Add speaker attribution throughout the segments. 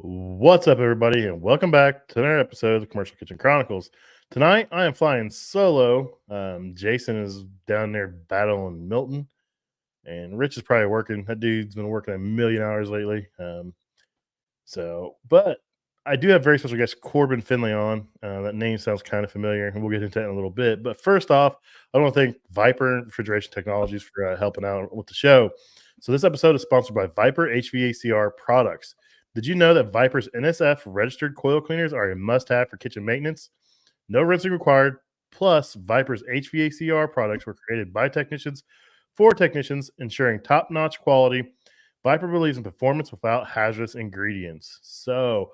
Speaker 1: What's up, everybody, and welcome back to another episode of the Commercial Kitchen Chronicles. Tonight, I am flying solo. Jason is down there battling Milton, and Rich is probably working. That dude's been working a million hours lately. But I do have very special guest Korbin Finley on. That name sounds kind of familiar, and we'll get into that in a little bit. But first off, I want to thank Viper Refrigeration Technologies for helping out with the show. So this episode is sponsored by Viper HVACR products. Did you know that Viper's NSF-registered coil cleaners are a must-have for kitchen maintenance? No rinsing required. Plus, Viper's HVACR products were created by technicians for technicians, ensuring top-notch quality. Viper believes in performance without hazardous ingredients. So,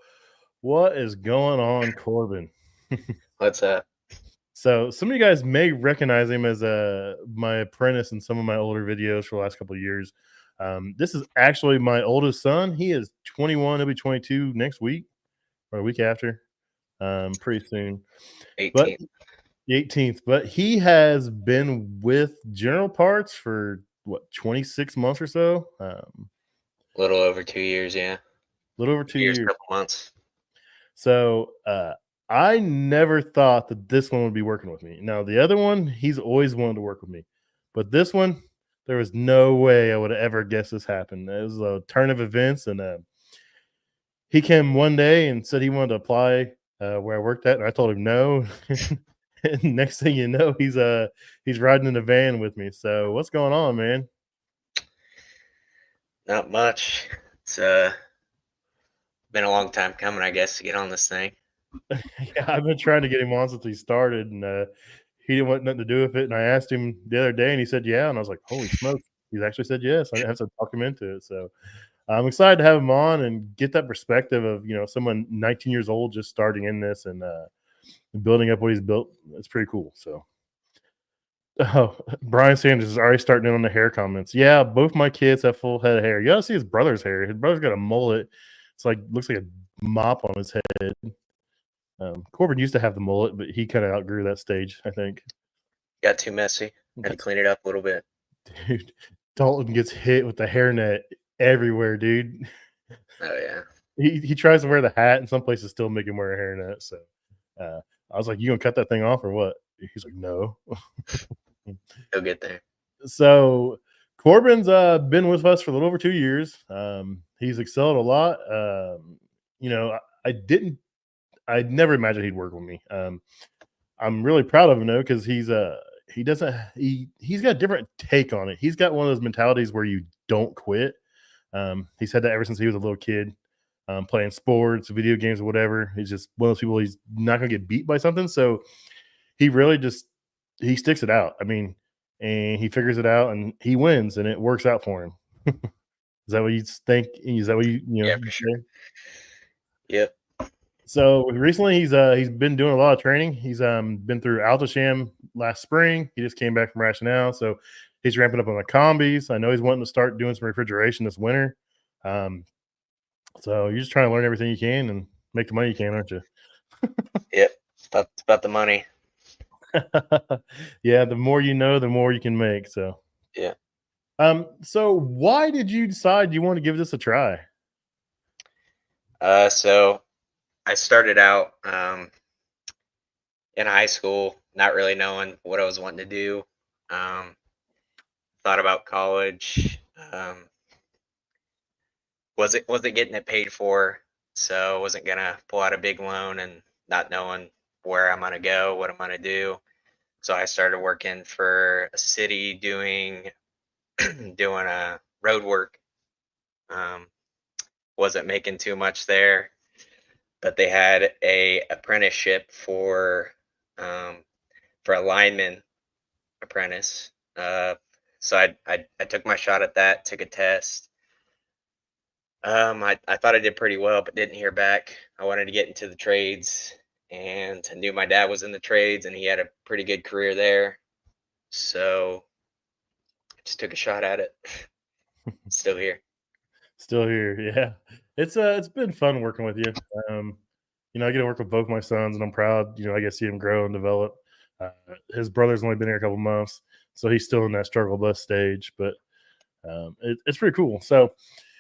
Speaker 1: what is going on, Korbin?
Speaker 2: What's up?
Speaker 1: So, some of you guys may recognize him as my apprentice in some of my older videos for the last couple of years. This is actually my oldest son. He is 21. He'll be 22 next week or a week after. Pretty soon.
Speaker 2: 18th.
Speaker 1: But the 18th. But he has been with General Parts for 26 months or so.
Speaker 2: A little over 2 years, yeah.
Speaker 1: A little over 2 years.
Speaker 2: Couple months.
Speaker 1: So I never thought that this one would be working with me. Now, the other one, he's always wanted to work with me. But this one, there was no way I would have ever guessed this happened. It was a turn of events, and he came one day and said he wanted to apply where I worked at, and I told him no. And next thing you know, he's riding in a van with me. So what's going on, man?
Speaker 2: Not much. It's been a long time coming, I guess, to get on this thing.
Speaker 1: Yeah, I've been trying to get him on since he started, and he didn't want nothing to do with it. And I asked him the other day, and he said, yeah. And I was like, holy smokes. He's actually said yes. I didn't have to talk him into it. So I'm excited to have him on and get that perspective of, someone 19 years old just starting in this and building up what he's built. It's pretty cool. So, Brian Sanders is already starting in on the hair comments. Yeah, both my kids have full head of hair. You gotta see his brother's hair. His brother's got a mullet. It's looks like a mop on his head. Korbin used to have the mullet, but he kind of outgrew that stage, I think.
Speaker 2: Got too messy. Had to clean it up a little bit.
Speaker 1: Dude, Dalton gets hit with the hairnet everywhere, dude.
Speaker 2: Oh, yeah.
Speaker 1: He tries to wear the hat, and some places still make him wear a hairnet. So I was like, you gonna cut that thing off or what? He's like, no.
Speaker 2: He'll get there.
Speaker 1: So Korbin's been with us for a little over 2 years. He's excelled a lot. I'd never imagined he'd work with me. I'm really proud of him though, because he's got a different take on it. He's got one of those mentalities where you don't quit. He's had that ever since he was a little kid, playing sports, video games, or whatever. He's just one of those people, he's not gonna get beat by something. So he really he sticks it out. I mean, and he figures it out and he wins and it works out for him. Is that what you think? Is that what you know?
Speaker 2: Yeah, for sure. Yep.
Speaker 1: So recently he's been doing a lot of training. He's been through Alto Shaam last spring. He just came back from Rational. So he's ramping up on the Combis. I know he's wanting to start doing some refrigeration this winter. So you're just trying to learn everything you can and make the money you can, aren't you?
Speaker 2: Yep. It's about the money.
Speaker 1: Yeah, the more you know, the more you can make. So
Speaker 2: yeah.
Speaker 1: So why did you decide you want to give this a try?
Speaker 2: So I started out in high school, not really knowing what I was wanting to do. Thought about college. Wasn't getting it paid for, so wasn't gonna pull out a big loan and not knowing where I'm gonna go, what I'm gonna do. So I started working for a city doing road work. Wasn't making too much there, but they had a apprenticeship for a lineman apprentice. So I took my shot at that, took a test. I thought I did pretty well, but didn't hear back. I wanted to get into the trades, and I knew my dad was in the trades and he had a pretty good career there. So I just took a shot at it. Still here.
Speaker 1: Yeah. It's been fun working with you. I get to work with both my sons, and I'm proud. I get to see him grow and develop. His brother's only been here a couple months, so he's still in that struggle bus stage. But it's pretty cool. So,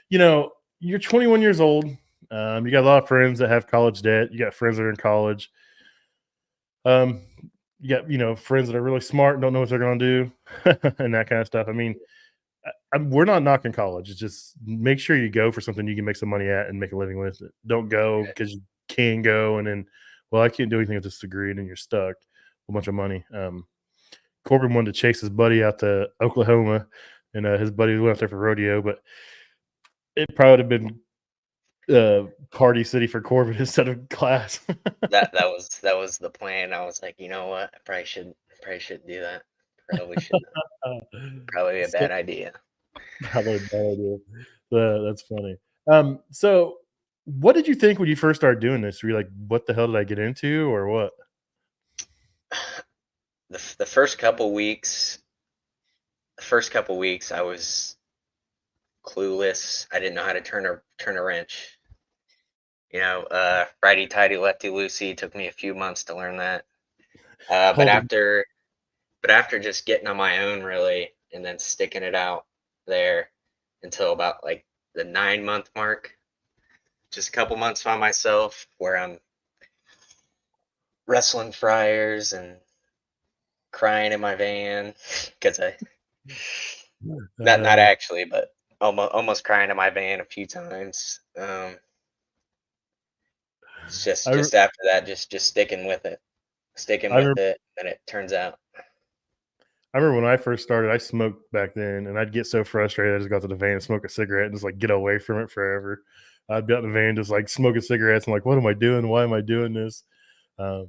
Speaker 1: you're 21 years old. You got a lot of friends that have college debt. You got friends that are in college. Um, you got friends that are really smart and don't know what they're going to do, and that kind of stuff. I mean, we're not knocking college. It's just make sure you go for something you can make some money at and make a living with it. Don't go because you can go and then, well, I can't do anything with this degree, and then you're stuck with a bunch of money. Corbin wanted to chase his buddy out to Oklahoma, and his buddy went out there for rodeo, but it probably would have been party city for Corbin instead of class.
Speaker 2: That was the plan. I was like, you know what? I probably shouldn't do that. Probably should probably a
Speaker 1: So
Speaker 2: bad idea.
Speaker 1: probably a bad idea. That's funny. So what did you think when you first started doing this? Were you like, what the hell did I get into, or what?
Speaker 2: The first couple weeks I was clueless. I didn't know how to turn a wrench. Righty tighty, lefty loosey. Took me a few months to learn that. But
Speaker 1: Hold on.
Speaker 2: after just getting on my own really, and then sticking it out there until about like the 9-month mark, just a couple months by myself where I'm wrestling fryers and crying in my van because I not
Speaker 1: Uh,
Speaker 2: actually, but almost crying in my van a few times. It's
Speaker 1: I re-
Speaker 2: just after that, just sticking
Speaker 1: I
Speaker 2: with
Speaker 1: remember
Speaker 2: it, and it turns out,
Speaker 1: I remember when I first started, I smoked back then, and I'd get so frustrated. I just got to the van and smoke a cigarette and just like get away from it forever. I'd be out in the van just like smoking cigarettes. I'm like, what am I doing? Why am I doing this? Um,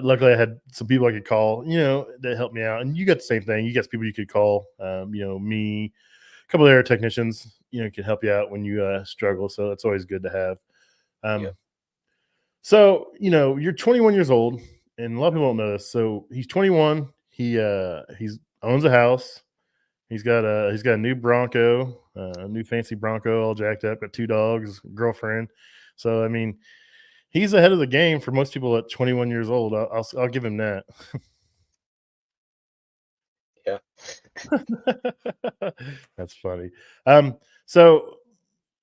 Speaker 1: Luckily, I had some people I could call, that helped me out. And you got the same thing. You got people you could call, me, a couple of air technicians, can help you out when you struggle. So it's always good to have.
Speaker 2: yeah,
Speaker 1: Um, so, you're 21 years old, and a lot of people don't know this. So he's 21. He's owns a house. He's got a new Bronco, a new fancy Bronco, all jacked up. Got two dogs, girlfriend. So I mean, he's ahead of the game for most people at 21 years old. I'll give him that.
Speaker 2: yeah.
Speaker 1: That's funny. So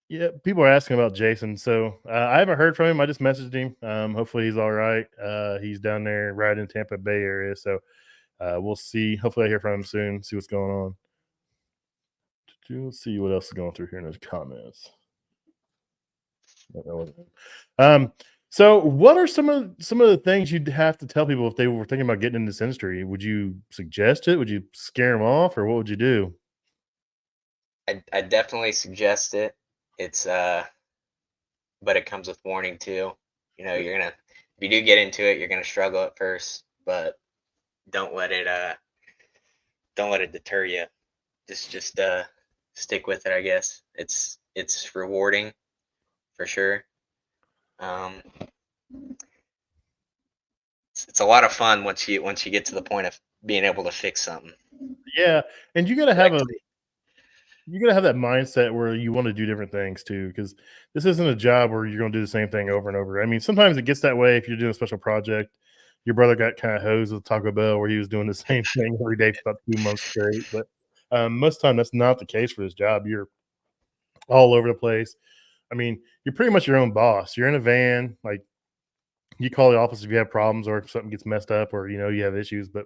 Speaker 1: yeah, people are asking about Jason. So I haven't heard from him. I just messaged him. Hopefully he's all right. He's down there right in Tampa Bay area. So we'll see. Hopefully I hear from him soon. See what's going on. Let's see what else is going through here in the comments. Um, so what are some of the things you'd have to tell people if they were thinking about getting in this industry? Would you suggest it? Would you scare them off, or what would you do?
Speaker 2: I definitely suggest it. It's but it comes with warning too. If you do get into it, you're gonna struggle at first, but don't let it uh don't let it deter you. Just stick with it, I guess. It's rewarding for sure. Um, it's a lot of fun once you get to the point of being able to fix something
Speaker 1: Yeah, and
Speaker 2: correctly.
Speaker 1: you gotta have that mindset where you want to do different things too, because this isn't a job where you're gonna do the same thing over and over. I mean, sometimes it gets that way if you're doing a special project. Your brother got kind of hosed with Taco Bell where he was doing the same thing every day for about 2 months straight. But most of the time, that's not the case for this job. You're all over the place. I mean, you're pretty much your own boss. You're in a van, like you call the office if you have problems or if something gets messed up or you have issues, but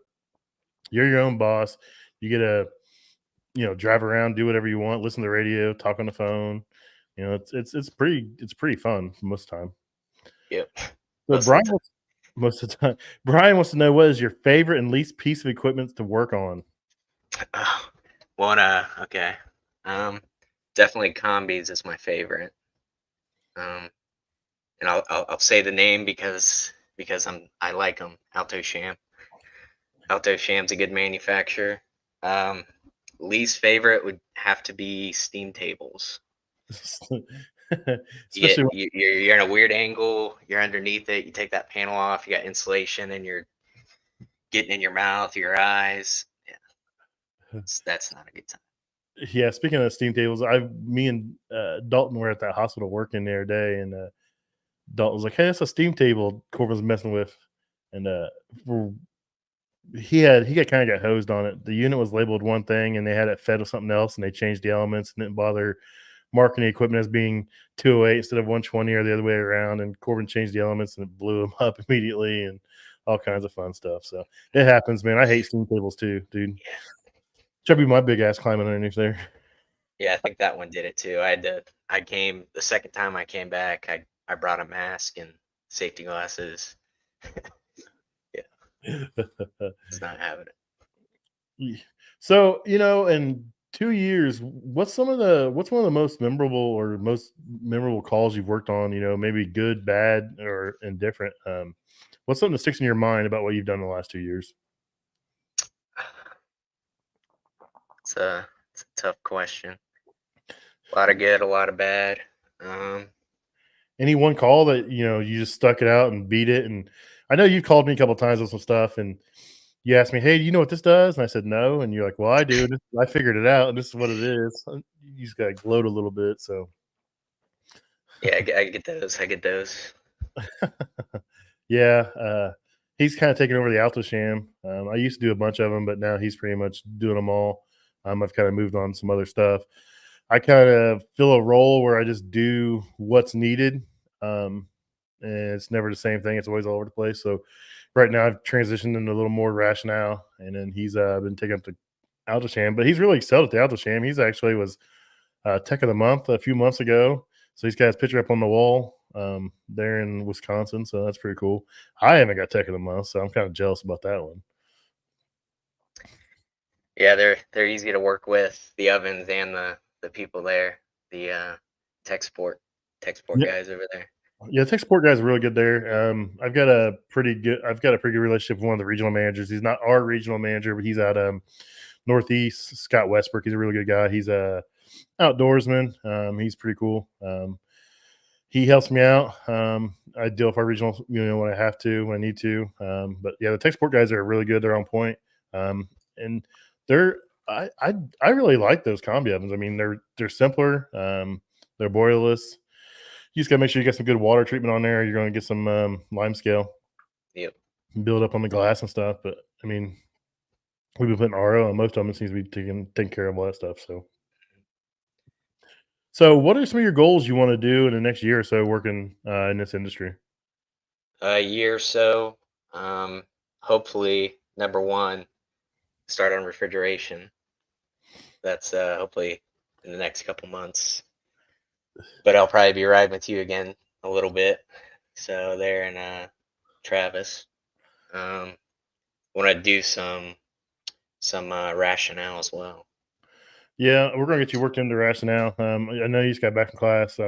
Speaker 1: you're your own boss. You get to drive around, do whatever you want, listen to the radio, talk on the phone. It's pretty fun most of the time.
Speaker 2: Yep,
Speaker 1: So
Speaker 2: most of
Speaker 1: Brian
Speaker 2: the
Speaker 1: wants most of the time. Brian wants to know what is your favorite and least piece of equipment to work on.
Speaker 2: time. Oh, one okay. Um, Definitely combis is my favorite. Um, and I'll say the name because I like them. Alto Sham. Alto Sham's a good manufacturer. Um, Least favorite would have to be steam tables.
Speaker 1: Especially
Speaker 2: You're in a weird angle. You're underneath it. You take that panel off. You got insulation, and you're getting in your mouth, your eyes. Yeah, that's not a good time.
Speaker 1: yeah. Speaking of steam tables, me and Dalton were at that hospital working the other day, and Dalton was like, "Hey, that's a steam table Corbin's messing with," and we're he got kind of got hosed on it. The unit was labeled one thing, and they had it fed with something else, and they changed the elements and didn't bother marking the equipment as being 208 instead of 120 or the other way around. And Corbin changed the elements and it blew them up immediately and all kinds of fun stuff. So it happens, man. I hate steam tables too, dude.
Speaker 2: Yeah.
Speaker 1: Should be my big ass climbing underneath there.
Speaker 2: Yeah, I think that one did it too. I came the second time I came back, I brought a mask and safety glasses. Yeah, it's not having it.
Speaker 1: So, in 2 years, what's one of the most memorable calls you've worked on? Maybe good, bad, or indifferent. What's something that sticks in your mind about what you've done in the last 2 years?
Speaker 2: It's a tough question. A lot of good, a lot of bad. Um,
Speaker 1: Any one call that you just stuck it out and beat it? And I know you've called me a couple times with some stuff, and you asked me, "Hey, do you know what this does?" And I said, "No." And you're like, "Well, I do. I figured it out, and this is what it is." You just got to gloat a little bit. So,
Speaker 2: yeah, I get those. I get those.
Speaker 1: yeah, he's kind of taken over the Alto Sham. I used to do a bunch of them, but now he's pretty much doing them all. I've kind of moved on to some other stuff. I kind of fill a role where I just do what's needed. Um, and it's never the same thing. It's always all over the place. So right now I've transitioned into a little more rationale, and then he's been taken up to Alto Sham, but he's really excelled at the Alto Sham. He's actually was Tech of the Month a few months ago. So he's got his picture up on the wall there in Wisconsin. So that's pretty cool. I haven't got Tech of the Month, so I'm kind of jealous about that one.
Speaker 2: Yeah, they're easy to work with, the ovens and the people there, the tech support
Speaker 1: Yeah,
Speaker 2: guys over there.
Speaker 1: yeah, the tech support guys are really good there. I've got a pretty good relationship with one of the regional managers. He's not our regional manager, but he's out Northeast. Scott Westbrook. He's a really good guy. He's a outdoorsman. He's pretty cool. He helps me out. I deal with our regional, when I have to, when I need to. But yeah, the tech support guys are really good. They're on point. And they're I really like those combi ovens. I mean, they're simpler. They're boilerless. You just gotta make sure you get some good water treatment on there. You're going to get some lime scale
Speaker 2: Yep.
Speaker 1: build up on the glass and stuff. But I mean, we've been putting RO on most of them. It seems to be taking care of all that stuff. So what are some of your goals you want to do in the next year or so working in this industry?
Speaker 2: A year or so. Hopefully, number one, start on refrigeration. That's hopefully in the next couple months. But I'll probably be riding with you again a little bit. So there in Travis. Want to do some rationale as well.
Speaker 1: Yeah, we're gonna get you worked into rationale. I know you just got back in class.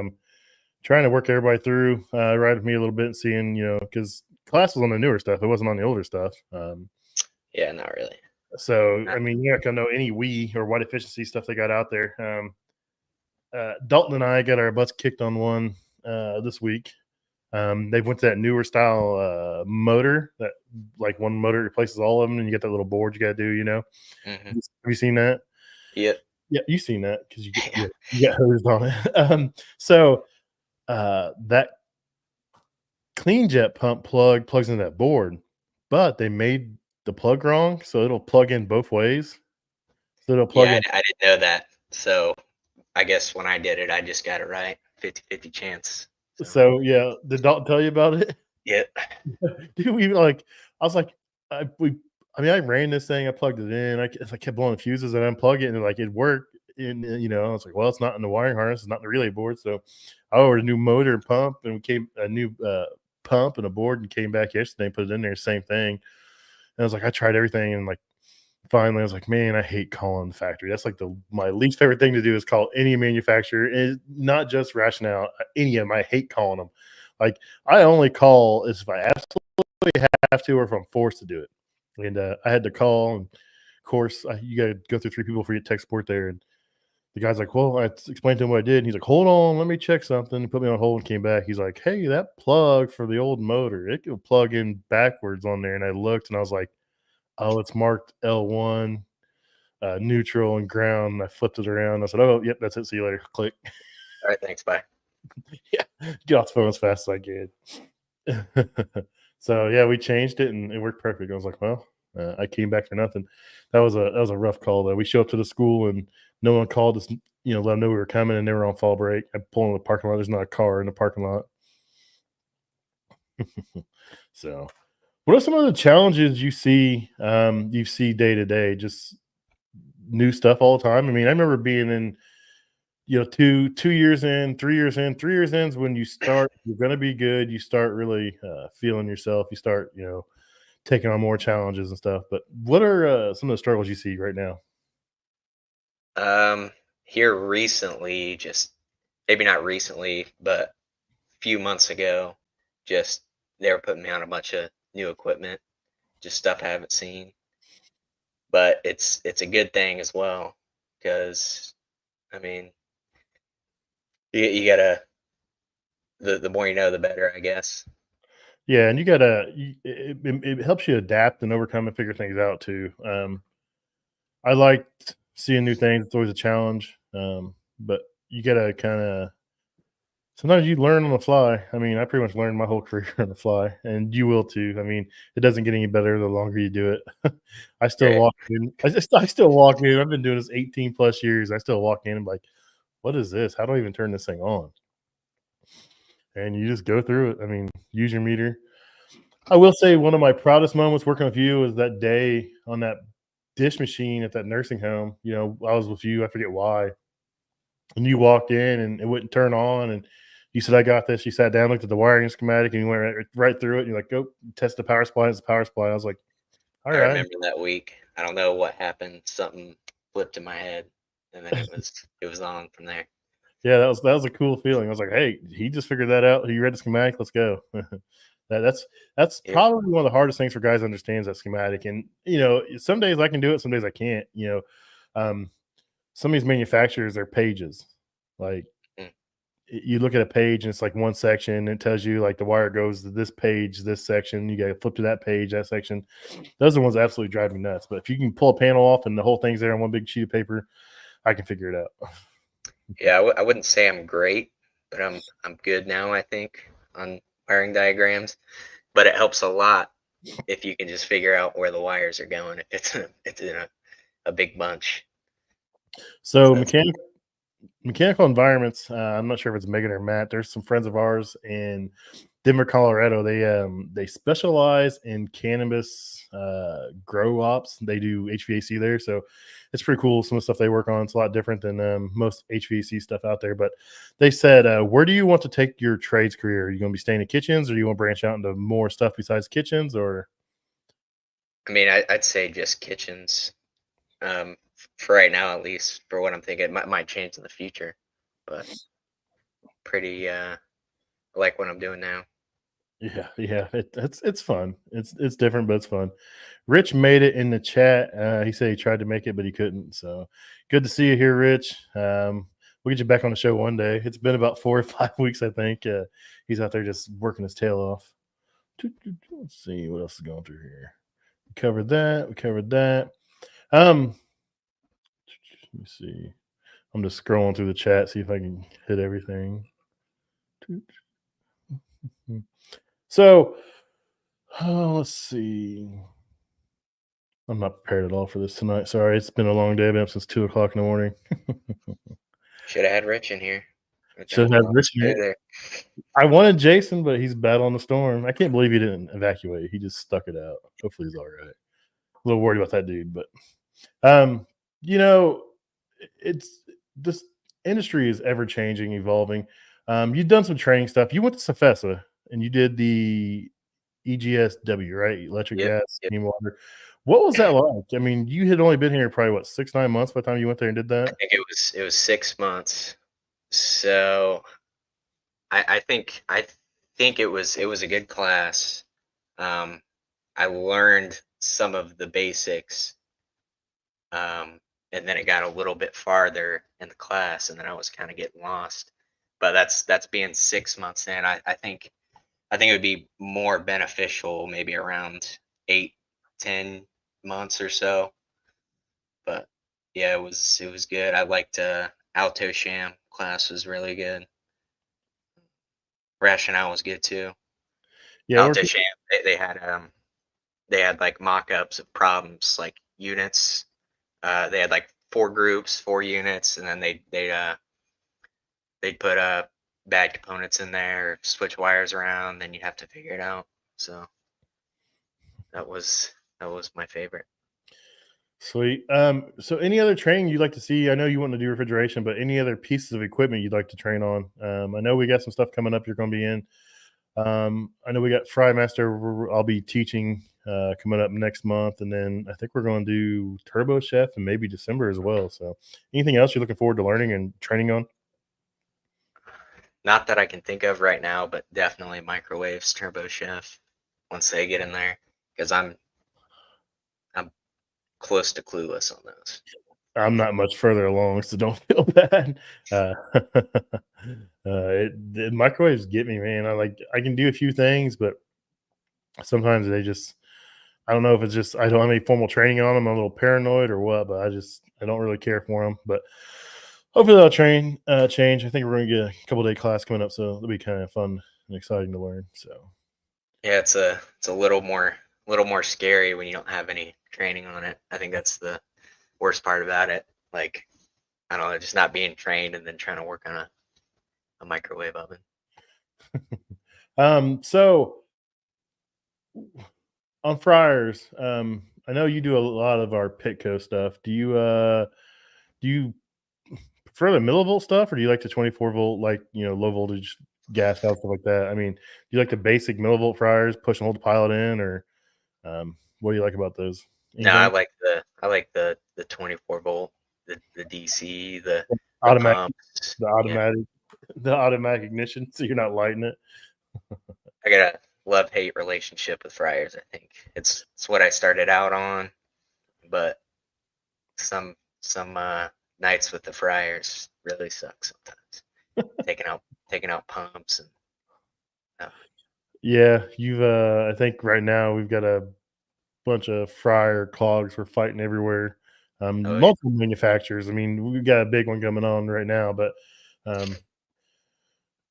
Speaker 1: Trying to work everybody through, ride with me a little bit and seeing, because class was on the newer stuff. It wasn't on the older stuff.
Speaker 2: Yeah, not really.
Speaker 1: So,
Speaker 2: Not-
Speaker 1: I mean, you're not going to know any or white efficiency stuff they got out there. Dalton and I got our butts kicked on one this week. They went to that newer style motor that, like, one motor replaces all of them, and you get that little board you got to do.
Speaker 2: Mhm.
Speaker 1: Have you seen that?
Speaker 2: Yep.
Speaker 1: Yeah, you've seen that because you get hosed on it. So that clean jet pump plugs into that board, but they made the plug wrong, so it'll plug in both ways. So it'll plug
Speaker 2: Yeah,
Speaker 1: in.
Speaker 2: I didn't know that. So I guess when I did it, I just got it right. 50-50 chance. So
Speaker 1: So yeah, did Dalton tell you about it?
Speaker 2: yeah.
Speaker 1: Dude, we like, I was like, I ran this thing, I plugged it in, I kept blowing the fuses and unplug it, and like it worked. And I was like, well, it's not in the wiring harness, it's not in the relay board. So I ordered a new motor and pump, and we came a new pump and a board, and came back yesterday and put it in there, same thing. And I was like, I tried everything, and like finally I was like, man, I hate calling the factory. That's like my least favorite thing to do is call any manufacturer, and not just Rationale, any of them. I hate calling them. Like, I only call if I absolutely have to, or if I'm forced to do it. And I had to call, and of course, you got to go through 3 people for your tech support there. And the guy's like, well, I explained to him what I did. And he's like, hold on, let me check something. He put me on hold and came back. He's like, hey, that plug for the old motor, it could plug in backwards on there. And I looked, and I was like, oh, it's marked L1, neutral and ground. And I flipped it around. I said, oh, yep, that's it. See you later. Click.
Speaker 2: All right, thanks. Bye.
Speaker 1: Yeah, get off the phone as fast as I could. So yeah, we changed it and it worked perfect. I was like, well, I came back for nothing. That was a rough call though. We show up to the school and no one called us let them know we were coming, and they were on fall break. I pull in the parking lot. There's not a car in the parking lot. So, what are some of the challenges you see day to day? Just new stuff all the time. I mean, I remember being in, 2 years in, 3 years in, 3 years in is when you start. You're going to be good. You start really feeling yourself. You start, taking on more challenges and stuff. But what are some of the struggles you see right now?
Speaker 2: Here recently, just maybe not recently, but few months ago, just they were putting me on a bunch of new equipment, just stuff I haven't seen. But it's a good thing as well, because I mean, you gotta the more you know, the better, I guess.
Speaker 1: Yeah, and you gotta. It helps you adapt and overcome and figure things out too. I like seeing new things. It's always a challenge, but you gotta kind of. Sometimes you learn on the fly. I mean, I pretty much learned my whole career on the fly, and you will too. I mean, it doesn't get any better the longer you do it. I still
Speaker 2: Right.
Speaker 1: walk in. I still walk in. I've been doing this 18 plus years. I still walk in and be like, what is this? How do I even turn this thing on? And you just go through it. I mean, use your meter. I will say one of my proudest moments working with you was that day on that dish machine at that nursing home. I was with you. I forget why. And you walked in and it wouldn't turn on. And you said, I got this. You sat down, looked at the wiring schematic, and you went right through it. And you're like, go test the power supply. It's the power supply. I was like, all
Speaker 2: I
Speaker 1: right.
Speaker 2: remember that week. I don't know what happened. Something flipped in my head, and then it was on from there.
Speaker 1: Yeah, that was a cool feeling. I was like, hey, he just figured that out. He read the schematic. Let's go. That's
Speaker 2: Yep.
Speaker 1: probably one of the hardest things for guys to understand is that schematic. And some days I can do it, some days I can't. Um, some of these manufacturers are pages. Like
Speaker 2: Mm.
Speaker 1: you look at a page and it's like one section and it tells you like the wire goes to this page, this section. You got to flip to that page, that section. Those are the ones that absolutely drive me nuts. But if you can pull a panel off and the whole thing's there on one big sheet of paper, I can figure it out.
Speaker 2: Yeah, I wouldn't say I'm great, but I'm good now, I think, on wiring diagrams. But it helps a lot if you can just figure out where the wires are going. If it's in a big bunch.
Speaker 1: So
Speaker 2: So that's
Speaker 1: mechanical environments. I'm not sure if it's Megan or Matt. There's some friends of ours in Denver, Colorado. They specialize in cannabis grow ops. They do HVAC there, so it's pretty cool. Some of the stuff they work on, it's a lot different than most HVAC stuff out there. But they said, where do you want to take your trades career? Are you going to be staying in kitchens, or do you want to branch out into more stuff besides kitchens? Or
Speaker 2: I mean, I'd say just kitchens. For right now, at least for what I'm thinking, it might change in the future, but pretty I like what I'm doing now.
Speaker 1: yeah, it's fun. It's different, but it's fun. Rich made it in the chat. He said he tried to make it, but he couldn't. So good to see you here, Rich. We'll get you back on the show one day. It's been about 4 or 5 weeks, I think. He's out there just working his tail off. Let's see what else is going through here. We covered that. We covered that. Let me see. I'm just scrolling through the chat, see if I can hit everything. So, let's see. I'm not prepared at all for this tonight. Sorry, it's been a long day. I've been up since 2 o'clock in the morning.
Speaker 2: Should have had Rich in here. Would have got a
Speaker 1: Should have
Speaker 2: little
Speaker 1: Rich here.
Speaker 2: smoother.
Speaker 1: I wanted Jason, but he's battling the storm. I can't believe he didn't evacuate. He just stuck it out. Hopefully he's all right. A little worried about that dude, but um, you know, it's this industry is ever changing, evolving. You've done some training stuff. You went to Cefesa and you did the EGSW, right? Electric,
Speaker 2: Yep,
Speaker 1: gas,
Speaker 2: yep.
Speaker 1: steam, water. What was that like? I mean, you had only been here probably what 6, 9 months by the time you went there and did
Speaker 2: I
Speaker 1: that.
Speaker 2: think it was 6 months. So I think it was a good class. Um, I learned some of the basics, um, and then it got a little bit farther in the class, and then I was kind of getting lost. But that's being 6 months in. I think it would be more beneficial maybe around 8, 10 months or so. But yeah, it was good. I liked Alto Sham class was really good. Rationale was good too.
Speaker 1: Yeah, where
Speaker 2: Alto
Speaker 1: people,
Speaker 2: Sham they had like mock-ups of problems like units. They had like 4 groups, 4 units, and then they'd put bad components in there, switch wires around, then you have to figure it out. So that was my favorite.
Speaker 1: Sweet. So any other training you'd like to see? I know you want to do refrigeration, but any other pieces of equipment you'd like to train on? I know we got some stuff coming up you're going to be in. I know we got Fry Master. I'll be teaching coming up next month, and then I think we're going to do Turbo Chef and maybe December as well. So anything else you're looking forward to learning and training on?
Speaker 2: Not that I can think of right now, but definitely microwaves, Turbo Chef, once they get in there, because I'm close to clueless on those.
Speaker 1: I'm not much further along, so don't feel bad. The microwaves get me, man. I can do a few things, but sometimes I don't know if it's just I don't have any formal training on them. I'm a little paranoid or what, but I don't really care for them. But hopefully they'll change. I think we're going to get a couple day class coming up, so it'll be kind of fun and exciting to learn. So
Speaker 2: Yeah, it's a little more scary when you don't have any training on it. I think that's the worst part about it. Like, I don't know, just not being trained and then trying to work on a microwave oven.
Speaker 1: So on fryers, I know you do a lot of our Pitco stuff. Do you prefer the millivolt stuff, or do you like the 24 volt, like low voltage gas house stuff like that? I mean, do you like the basic millivolt fryers, push and hold the pilot in, or what do you like about those?
Speaker 2: No, I
Speaker 1: Anything
Speaker 2: like the 24 volt, the DC, the
Speaker 1: automatic,
Speaker 2: pumps.
Speaker 1: the
Speaker 2: Yeah,
Speaker 1: automatic, the automatic ignition, so you're not lighting it.
Speaker 2: I got a love-hate relationship with fryers. I think it's what I started out on, but some nights with the fryers really suck sometimes. Taking out pumps and
Speaker 1: Yeah, you've I think right now we've got a bunch of fryer clogs we're fighting everywhere.
Speaker 2: oh yeah.
Speaker 1: Multiple manufacturers. I mean, we've got a big one coming on right now, but um,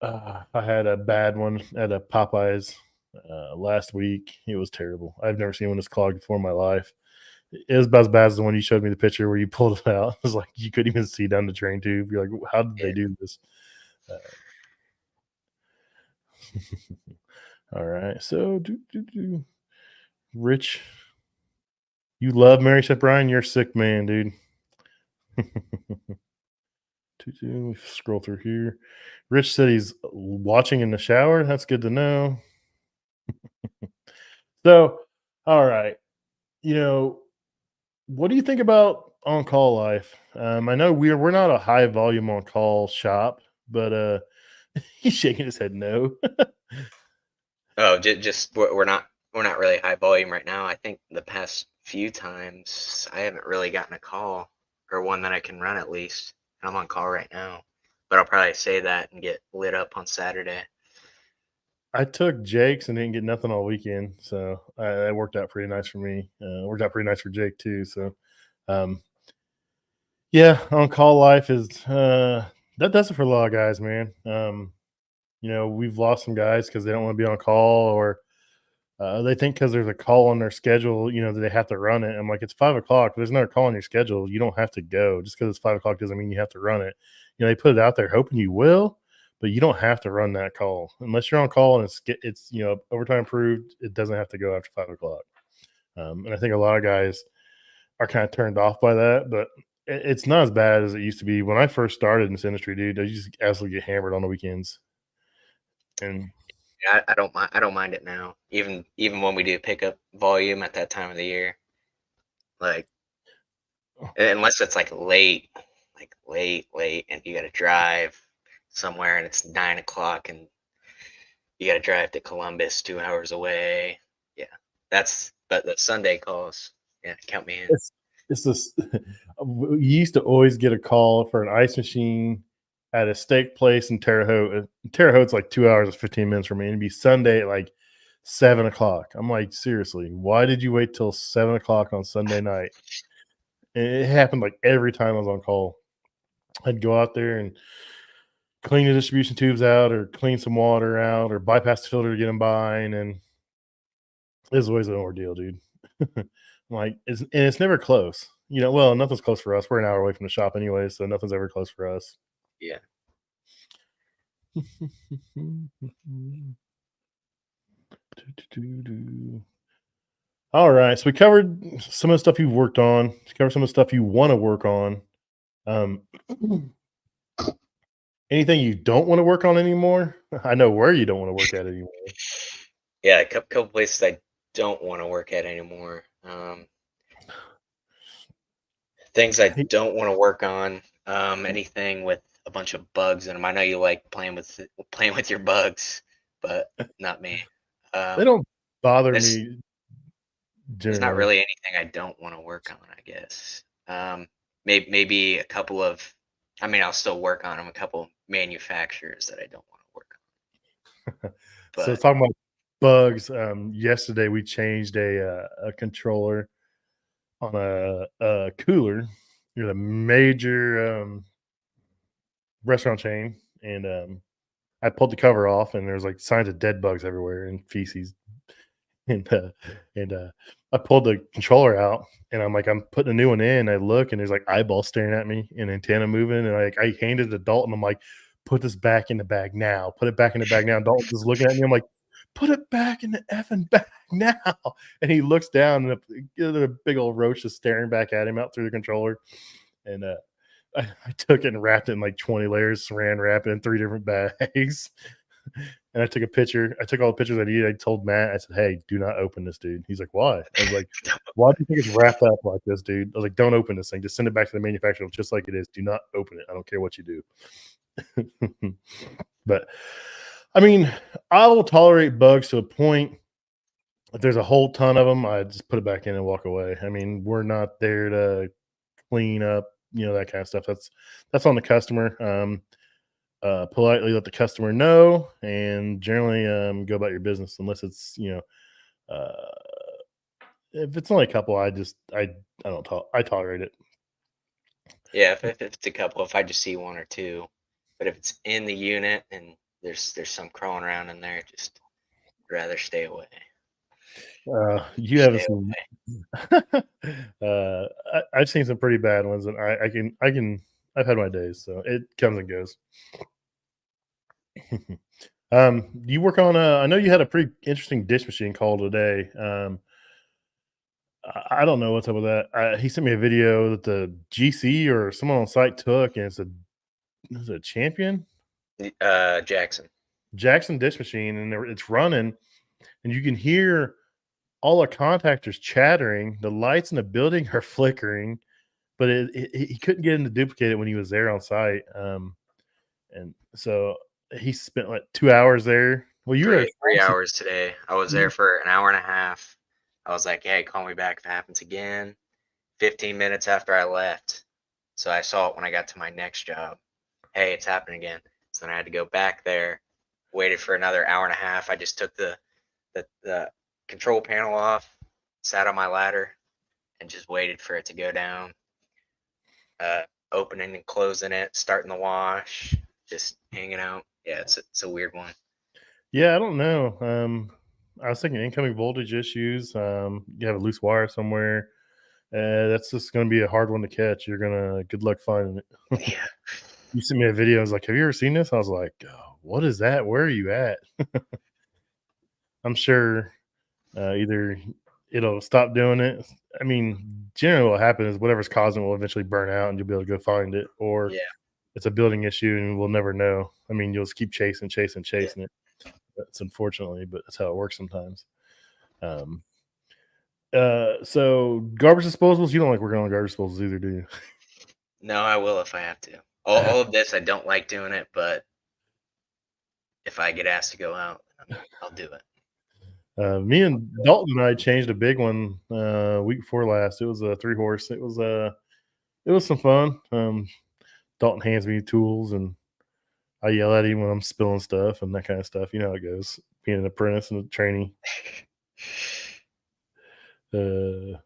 Speaker 1: I had a bad one at a Popeyes last week. It was terrible. I've never seen one this clogged before in my life. It was about as bad as the one you showed me the picture where you pulled it out. It was like you couldn't even see down the drain tube. You're like, how did
Speaker 2: Yeah.
Speaker 1: they do this? Uh, all right. So, Rich, you love Mary Chef Brian. You're a sick man, dude. Scroll through here. Rich said he's watching in the shower. That's good to know. So, all right. You know, what do you think about on call life? I know we're not a high volume on call shop, but he's shaking his head no.
Speaker 2: Oh, just we're not really high volume right now. I think the past few times I haven't really gotten a call or one that I can run at least. I'm on call right now, but I'll probably say that and get lit up on Saturday.
Speaker 1: I took Jake's and didn't get nothing all weekend, so that worked out pretty nice for me. Worked out pretty nice for Jake too. So, um, yeah, on call life is that does it for a lot of guys, man. We've lost some guys because they don't want to be on call, or they think because there's a call on their schedule, that they have to run it. I'm like, it's 5 o'clock. There's another call on your schedule. You don't have to go. Just because it's 5 o'clock doesn't mean you have to run it. They put it out there hoping you will, but you don't have to run that call unless you're on call and it's overtime approved. It doesn't have to go after 5 o'clock. And I think a lot of guys are kind of turned off by that, but it's not as bad as it used to be. When I first started in this industry, dude, I used to absolutely get hammered on the weekends. And
Speaker 2: Yeah, I don't mind it now. Even when we do pick up volume at that time of the year, like unless it's like late, and you got to drive somewhere and it's 9 o'clock and you got to drive to Columbus 2 hours away. Yeah, but the Sunday calls, yeah, count me in.
Speaker 1: it's this. You used to always get a call for an ice machine at a steak place in Terre Haute. Terre Haute's like 2 hours and 15 minutes from me. And it'd be Sunday at like 7 o'clock. I'm like, seriously, why did you wait till 7 o'clock on Sunday night? And it happened like every time I was on call. I'd go out there and clean the distribution tubes out, or clean some water out, or bypass the filter to get them by, and then it's always an ordeal, dude. Like, it's never close. well, nothing's close for us. We're an hour away from the shop anyway, so nothing's ever close for us.
Speaker 2: Yeah.
Speaker 1: All right, so we covered some of the stuff you've worked on. We covered some of the stuff you want to work on. Um, anything you don't want to work on anymore? I know where you don't want to work at anymore.
Speaker 2: Yeah, a couple places I don't want to work at anymore. Things I don't want to work on. Anything with a bunch of bugs in them. I know you like playing with your bugs, but not me.
Speaker 1: They don't bother
Speaker 2: There's
Speaker 1: me
Speaker 2: there's not
Speaker 1: generally.
Speaker 2: really anything I don't want to work on, I guess. Maybe a couple of, I mean, I'll still work on them. A couple manufacturers that I don't want to work on,
Speaker 1: So
Speaker 2: but
Speaker 1: talking about bugs, yesterday we changed a controller on a cooler. There's a major restaurant chain, and I pulled the cover off, and there's like signs of dead bugs everywhere and feces, and I pulled the controller out, and I'm putting a new one in. I look, and there's like eyeballs staring at me, and antenna moving, and I handed it to Dalton. I'm like, put this back in the bag now. Put it back in the bag now. And Dalton's just looking at me. I'm like, put it back in the effing bag now. And he looks down, and a big old roach is staring back at him out through the controller, and I took it and wrapped it in like 20 layers, saran wrap it in 3 different bags. And I took a picture. I took all the pictures I needed. I told Matt, I said, "Hey, do not open this, dude." He's like, "Why?" I was like, "Why do you think it's wrapped up like this, dude?" I was like, "Don't open this thing. Just send it back to the manufacturer just like it is. Do not open it. I don't care what you do." But I mean, I will tolerate bugs to a point. If there's a whole ton of them, I just put it back in and walk away. I mean, we're not there to clean up, that kind of stuff. That's on the customer. Politely let the customer know, and generally go about your business unless it's uh, if it's only a couple. I don't I tolerate it.
Speaker 2: yeah, if it's a couple, if I just see one or two, but if it's in the unit and there's some crawling around in there, just rather stay away.
Speaker 1: You haven't
Speaker 2: Stay
Speaker 1: seen.
Speaker 2: away.
Speaker 1: I've seen some pretty bad ones, and I can I've had my days, so it comes and goes. You work on I know you had a pretty interesting dish machine call today. I don't know what's up with that. He sent me a video that the GC or someone on site took, and it's a champion
Speaker 2: Jackson.
Speaker 1: Jackson dish machine, and it's running, and you can hear all the contactors chattering. The lights in the building are flickering, but he couldn't get him to duplicate it when he was there on site. And so he spent like 2 hours there. Well, you were at
Speaker 2: Three hours today. I was there for an hour and a half. I was like, hey, call me back if it happens again. 15 minutes after I left. So I saw it when I got to my next job. Hey, it's happening again. So then I had to go back there, waited for another hour and a half. I just took the control panel off, sat on my ladder, and just waited for it to go down. Opening and closing it, starting the wash, just hanging out. Yeah, it's a weird one.
Speaker 1: Yeah, I don't know. I was thinking incoming voltage issues. You have a loose wire somewhere. That's just going to be a hard one to catch. You're gonna good luck finding it.
Speaker 2: Yeah.
Speaker 1: You sent me a video. I was like, "Have you ever seen this?" I was like, oh, "What is that? Where are you at?" I'm sure either it'll stop doing it. I mean, generally, what happens is whatever's causing it will eventually burn out, and you'll be able to go find it, or
Speaker 2: Yeah.
Speaker 1: it's a building issue, and we'll never know. I mean, you'll just keep chasing
Speaker 2: Yeah.
Speaker 1: it. That's unfortunately, but that's how it works sometimes. Um, so garbage disposals, you don't like working on garbage disposals either, do you?
Speaker 2: No, I will if I have to. All of this, I don't like doing it, but if I get asked to go out, I'll do it.
Speaker 1: Me and Dalton and I changed a big one week before last. It was a 3 horse. It was some fun. Dalton hands me tools, and I yell at him when I'm spilling stuff and that kind of stuff. You know how it goes, being an apprentice and a trainee. Uh,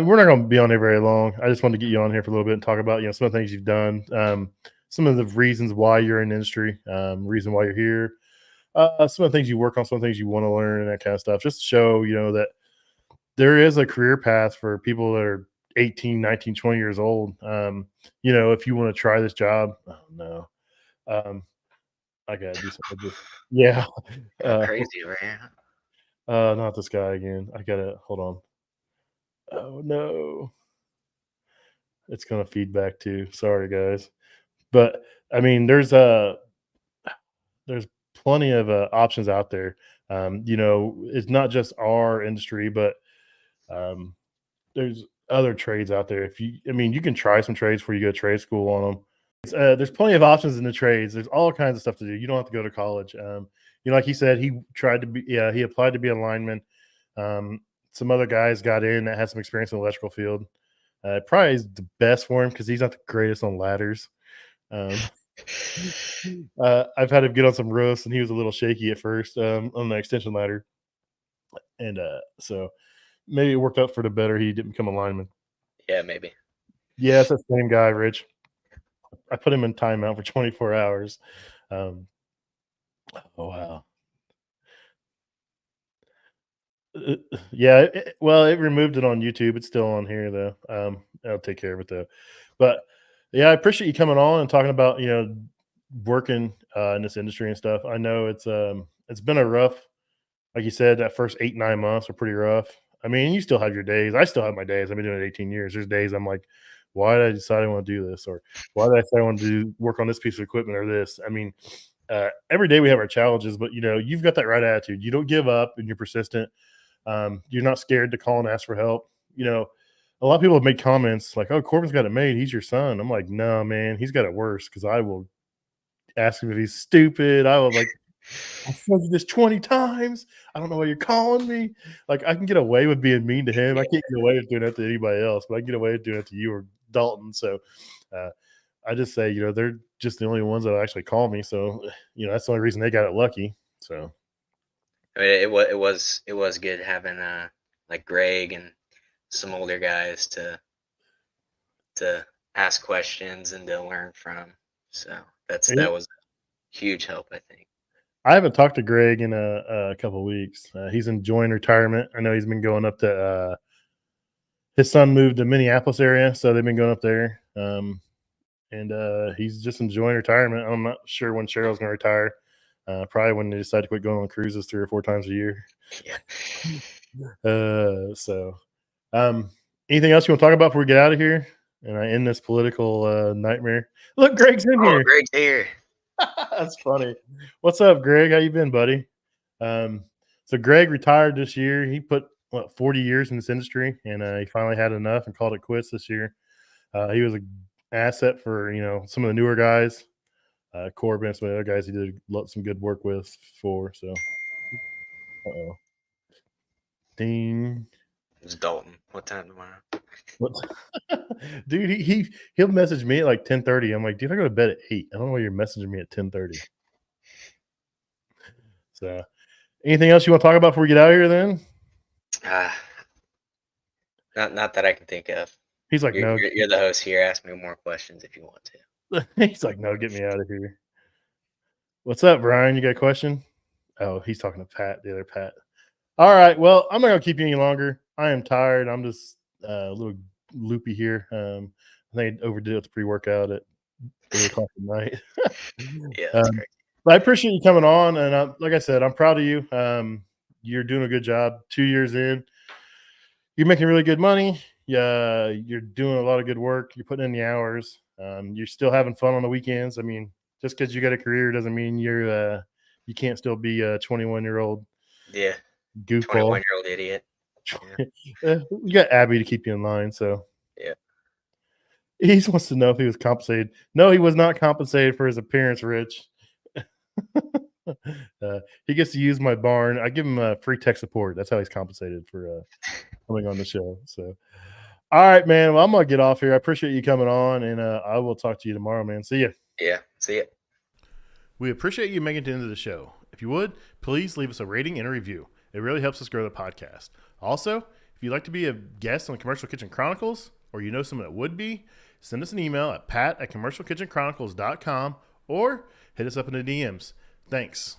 Speaker 1: we're not going to be on here very long. I just wanted to get you on here for a little bit and talk about some of the things you've done, some of the reasons why you're in the industry, reason why you're here, some of the things you work on, some of the things you want to learn, and that kind of stuff. Just to show that there is a career path for people that are 18, 19, 20 years old. If you want to try this job, oh no, um, I gotta do something. Yeah,
Speaker 2: How
Speaker 1: uh,
Speaker 2: crazy, man.
Speaker 1: not this guy again. I gotta hold on. Oh no, it's gonna feedback too. Sorry, guys, but I mean, there's plenty of options out there. It's not just our industry, but um, there's other trades out there. You can try some trades before you go to trade school on them. There's plenty of options in the trades. There's all kinds of stuff to do. You don't have to go to college. Like he said, he tried to be, yeah, he applied to be a lineman. Um, some other guys got in that had some experience in the electrical field. Probably is the best for him because he's not the greatest on ladders. Um, I've had him get on some roofs, and he was a little shaky at first on the extension ladder, and so maybe it worked out for the better. He didn't become a lineman.
Speaker 2: Yeah, maybe.
Speaker 1: Yeah, it's the same guy, Rich. I put him in timeout for 24 hours. Um, oh wow. Yeah, it removed it on YouTube. It's still on here though. I'll take care of it though. But yeah, I appreciate you coming on and talking about working in this industry and stuff. I know it's been a rough, like you said, that first 8-9 months were pretty rough. I mean, you still have your days. I still have my days. I've been doing it 18 years. There's days I'm like, why did I decide I want to do this, or why did I say I want to work on this piece of equipment or this? I mean, every day we have our challenges, but you've got that right attitude. You don't give up, and you're persistent. You're not scared to call and ask for help. A lot of people have made comments like, "Oh, Corbin's got it made. He's your son." I'm like, "No, man, he's got it worse." Because I will ask him if he's stupid. I will like, "I told you this 20 times. I don't know why you're calling me." Like, I can get away with being mean to him. I can't get away with doing that to anybody else, but I can get away with doing it to you or Dalton. So, uh, I just say, they're just the only ones that actually call me. So, that's the only reason they got it lucky. So,
Speaker 2: I mean, it was good having like Greg and some older guys to ask questions and to learn from. So that was a huge help, I think.
Speaker 1: I haven't talked to Greg in a couple of weeks. He's enjoying retirement. I know he's been going up to his son moved to Minneapolis area, so they've been going up there. And he's just enjoying retirement. I'm not sure when Cheryl's going to retire. Probably when they decide to quit going on cruises 3 or 4 times a year.
Speaker 2: Yeah.
Speaker 1: Anything else you want to talk about before we get out of here? And I end this political nightmare. Look, Greg's in here.
Speaker 2: Greg's here.
Speaker 1: That's funny. What's up, Greg? How you been, buddy? So Greg retired this year. He put 40 years in this industry, and he finally had enough and called it quits this year. He was an asset for some of the newer guys, Corbin, some of the other guys he did some good work with for. So, uh-oh. Ding.
Speaker 2: It's Dalton. What time tomorrow?
Speaker 1: What? Dude, he'll message me at like 10:30. I'm like, dude, I go to bed at 8. I don't know why you're messaging me at 10:30. So, anything else you want to talk about before we get out of here? Then,
Speaker 2: not that I can think of.
Speaker 1: He's like,
Speaker 2: You're,
Speaker 1: no.
Speaker 2: you're the host here. Ask me more questions if you want to.
Speaker 1: He's like, no, get me out of here. What's up, Brian? You got a question? Oh, he's talking to Pat, the other Pat. All right. Well, I'm not gonna keep you any longer. I am tired. I'm just a little loopy here. I think I overdid it with the pre-workout at 8:00 at night.
Speaker 2: Yeah, that's great.
Speaker 1: But I appreciate you coming on, and like I said, I'm proud of you. You're doing a good job. 2 years in, you're making really good money. Yeah, you're doing a lot of good work. You're putting in the hours. You're still having fun on the weekends. I mean, just because you got a career doesn't mean you can't still be a 21-year-old.
Speaker 2: Yeah.
Speaker 1: Goofball.
Speaker 2: 21-year-old idiot.
Speaker 1: You got Abby to keep you in line, so
Speaker 2: yeah.
Speaker 1: He just wants to know if he was compensated. No, he was not compensated for his appearance, Rich. He gets to use my barn. I give him free tech support. That's how he's compensated for coming on the show. So, all right, man. Well, I'm gonna get off here. I appreciate you coming on, and I will talk to you tomorrow, man. See you.
Speaker 2: Yeah. See ya.
Speaker 1: We appreciate you making it to the end of the show. If you would, please leave us a rating and a review. It really helps us grow the podcast. Also, if you'd like to be a guest on the Commercial Kitchen Chronicles, or you know someone that would be, send us an email at pat@commercialkitchenchronicles.com or hit us up in the DMs. Thanks.